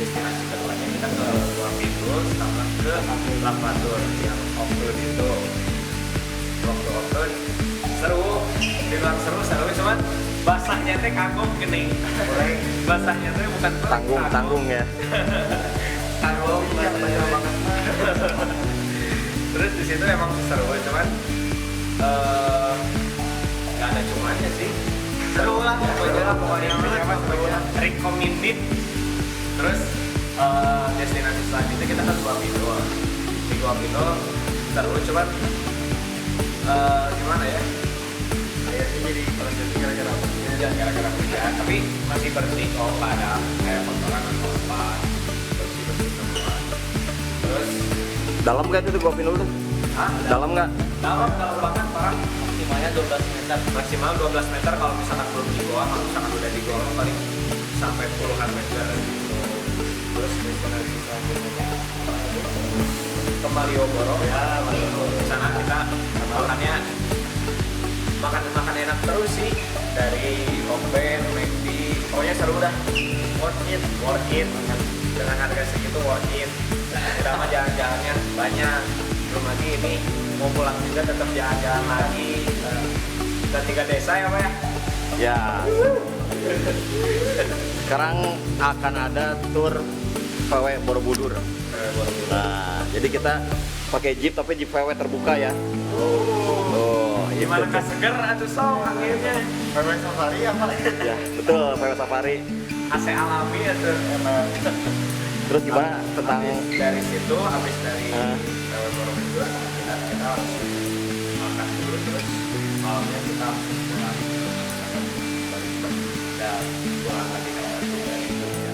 destinasi keduanya kita ke Gua Pindul sama ke Lavatur yang off-road itu. Waktu off-road seru, dibilang seru cuman basahnya teh kagum gini. Basahnya teh bukan Tanggung ya. Tanggung Iya, banyak banget. Terus di situ emang seru cuman nggak ada cumannya sih. Seru lah pokoknya recommended. Terus destinasi selanjutnya kita ke Gua Pindul. Di Gua Pindul seru cuman gimana ya? Akhirnya jadi terjadi gara-gara Ya gara-gara hujan, tapi masih bersih kok, nggak ada kayak kotoran atau apa, bersih semua. Terus Dalam nggak itu Gua Pindul tuh? Dalam nggak? dalam banget parah, maksimalnya 12 meter. Maksimal 12 meter kalau misalkan belum di goa, kalau misalkan udah di goa paling sampai puluhan meter gitu. Terus destinasi selanjutnya ke Malioboro ya, Malioboro. Di sana kita makan enak terus sih, dari Okben, McD, pokoknya seru dah. Worth it dengan harga segitu worth it. Udah mah jalan-jalannya banyak, belum lagi ini mau pulang juga tetap jalan-jalan lagi. Kita 3 desa ya Pak ya. Ya. Sekarang akan ada tur VW Borobudur. Nah, jadi kita pakai jeep tapi jeep VW terbuka ya. Oh, Gimana kah seger atau sok akhirnya? VW Safari apa? Ya, betul VW Safari. AC alami atau emang. Terus gimana tentang Dari situ habis dari Borobudur kita harus makan dulu, terus malamnya kita pulang dan pulang lagi ke Batu dari Jogja.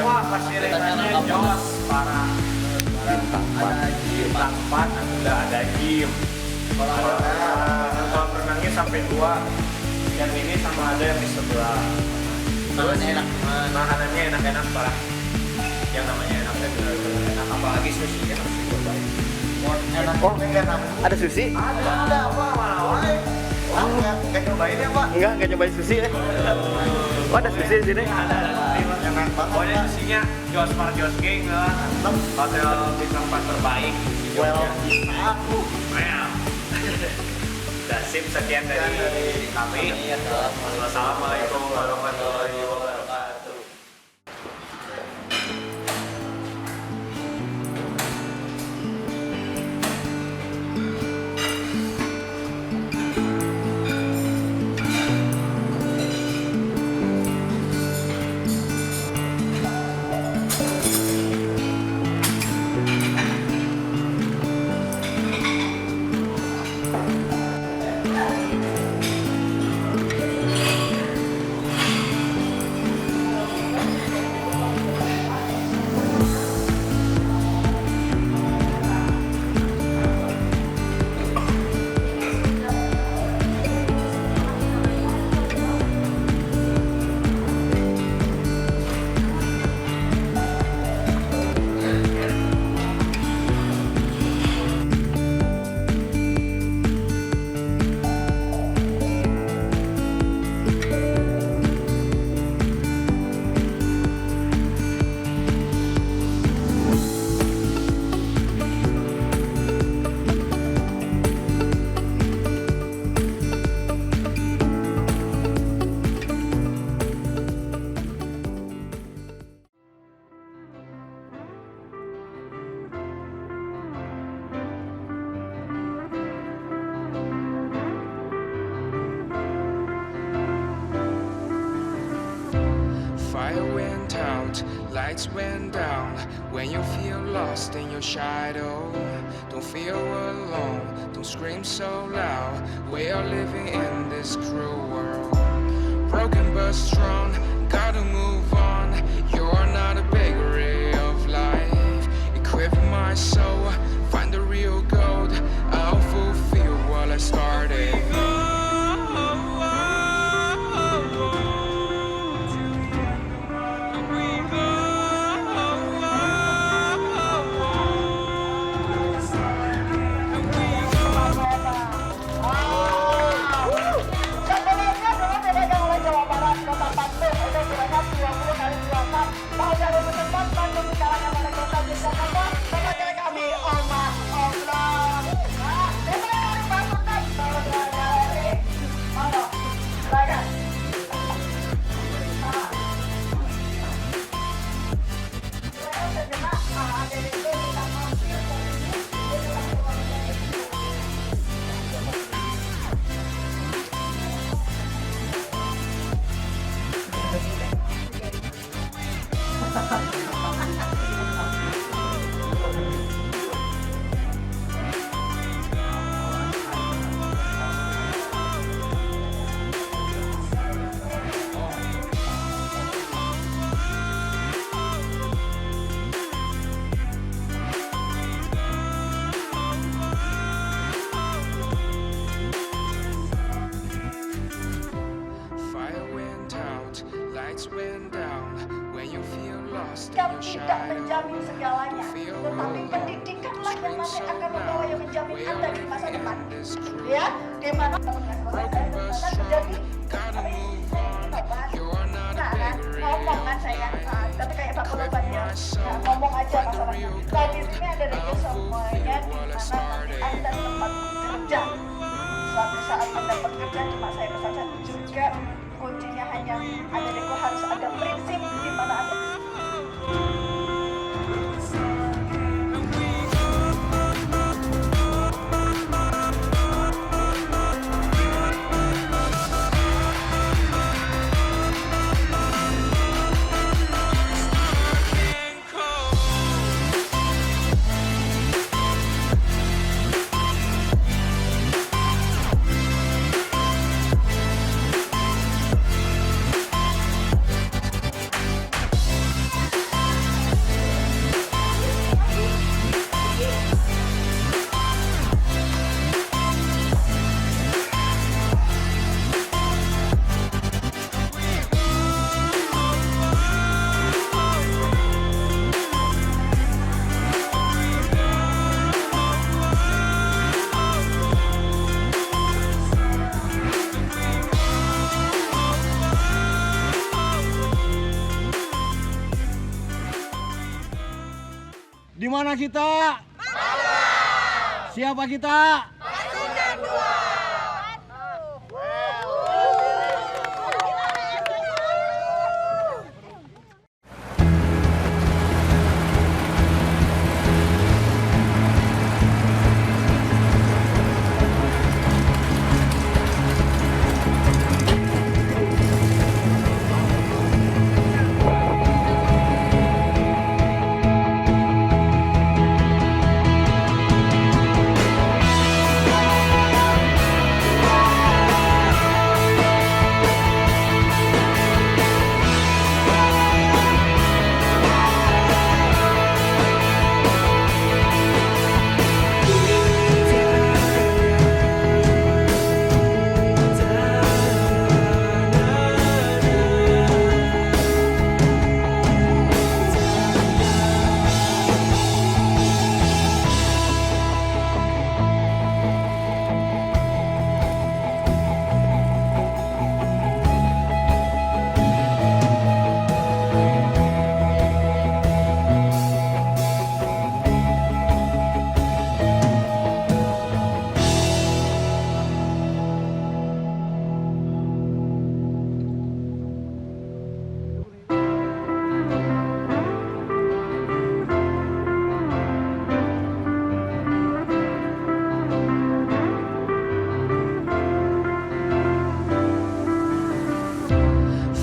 Wah, fasilitasnya jos parah. Ada bintang 4, udah ada gym. Kalau berenangnya sampai 2. Yang ini sama ada yang di sebelah. Terus makanannya enak-enak parah. Yang namanya enaknya benar-benar enak, apalagi sushi-nya harus dicobain. Enak Oh, enak. ada sushi? Ada apa mana wae? Enggak nyobain ya, Pak? Enggak nyobain sushi ya? Oh, ada sushi di sini? Ada. Enak banget. Pokoknya sushi-nya Jos Gang lah. Hotel bintang 4 terbaik di Well, Jogja. aku. Well. Udah sip, sekian dari kami. Wassalamualaikum warahmatullahi wabarakatuh. Fire went out, lights went down. When you feel lost in your shadow, don't feel alone, don't scream so loud. We are living in this cruel world, broken but strong, gotta move on. You're not a bakery of life. Equip my soul, find the real gold. I'll fulfill what I started. Lights went down when you feel lost in Yang your tidak shadow. menjamin segalanya, tetapi pendidikanlah yang nanti akan membawa yang menjamin Anda di masa depan. Ya, di mana terjadi ngomong kan saya, tapi kayak Pak Pelabannya ngomong aja masalahnya. Nah di sini ada radio semuanya di mana nanti Anda tempat bekerja. Suatu saat Anda bekerja, cuma saya pesan juga kuncinya hanya ada harus ada prinsip di mana Anda. Di mana kita? Siapa kita?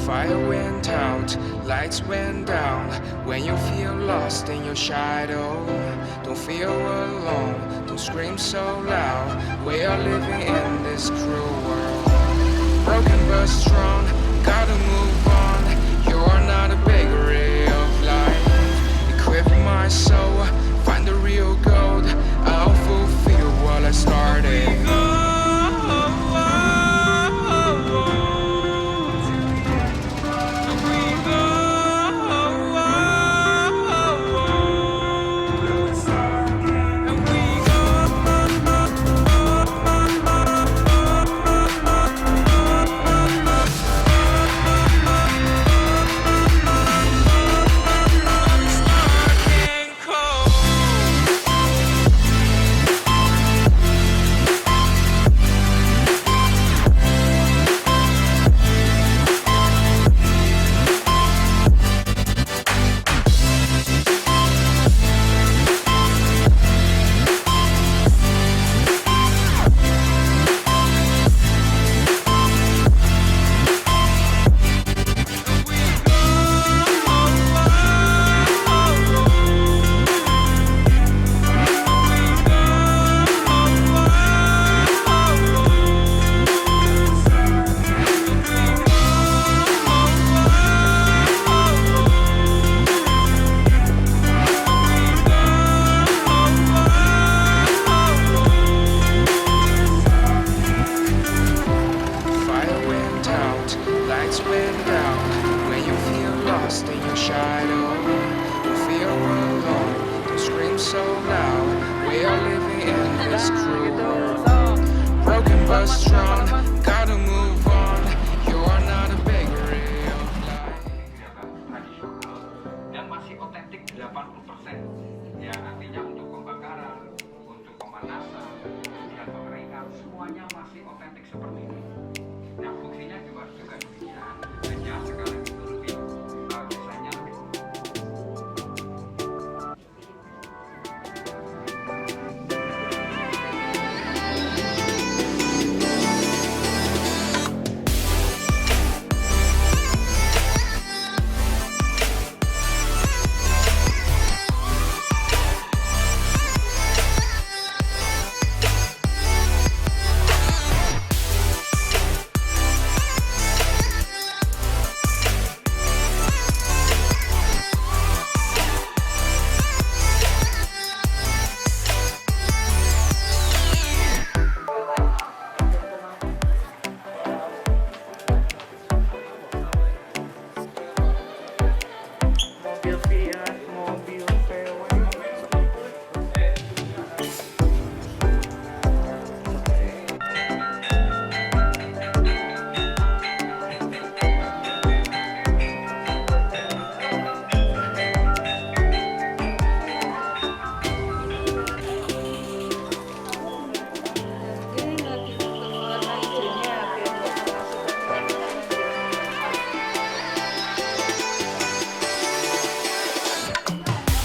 Fire went out, lights went down. When you feel lost in your shadow, don't feel alone, don't scream so loud. We are living in this cruel world. Broken but strong, gotta move on. You're not a bakery of life. Equip my soul, find the real gold. I'll fulfill what I started. so loud. We are living in this cruel world. Broken but strong, gotta move on. You're not a bakery of life. Tradisional dan masih otentik 80%. Ya artinya untuk pembakaran, untuk pemanasan, dan pengeringan semuanya masih otentik seperti ini. Nah fungsinya juga demikian. Hanya sekarang itu lebih desainnya lebih.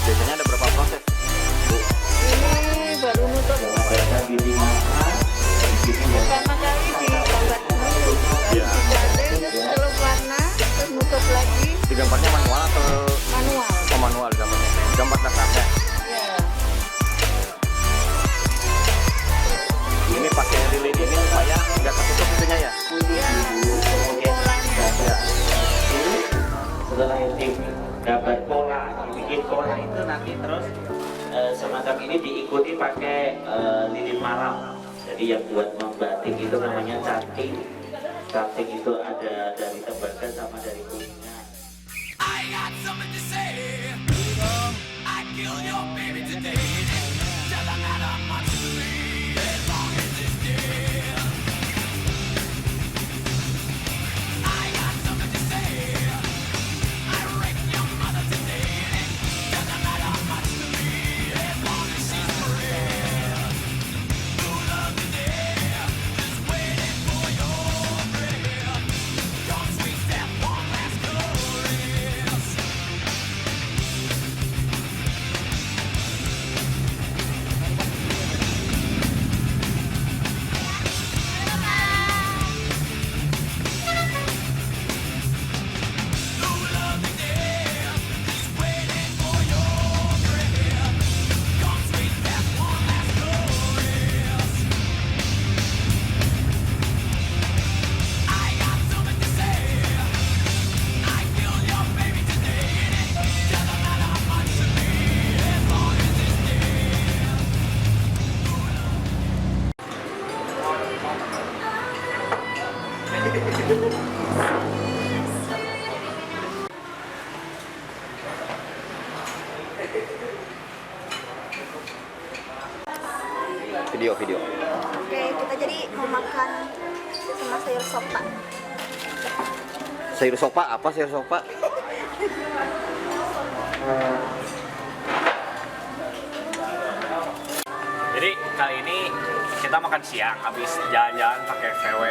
Biasanya ada berapa proses, Bu? Ini baru nutup. Pertama kali digambar dulu, Iya. dibatik, terus celup warna, terus nutup lagi, Digambarnya manual atau manual. manual gambarnya? Gambar dasarnya. Ya. Ini pakai lilin ini supaya nggak tertutup itunya ya? Ya, polanya. Ya. Setelah dapat pola, bikin pola itu nanti terus semacam ini diikuti pakai lilin malam. Jadi yang buat membatik itu namanya canting. Canting itu ada dari tembaga sama dari kuningan. I got something to say. I kill your baby today. Doesn't matter much to me as long as it's dead. I got something to say. I raped your mother today. Doesn't matter much to me as long as she's dead. Who loves the day? Just waiting for your breath. Your sweet step, one last caress. Video. Oke, kita jadi mau makan sama sayur sopa. Sayur sopa apa sayur sopa? Jadi kali ini kita makan siang habis jalan-jalan pakai VW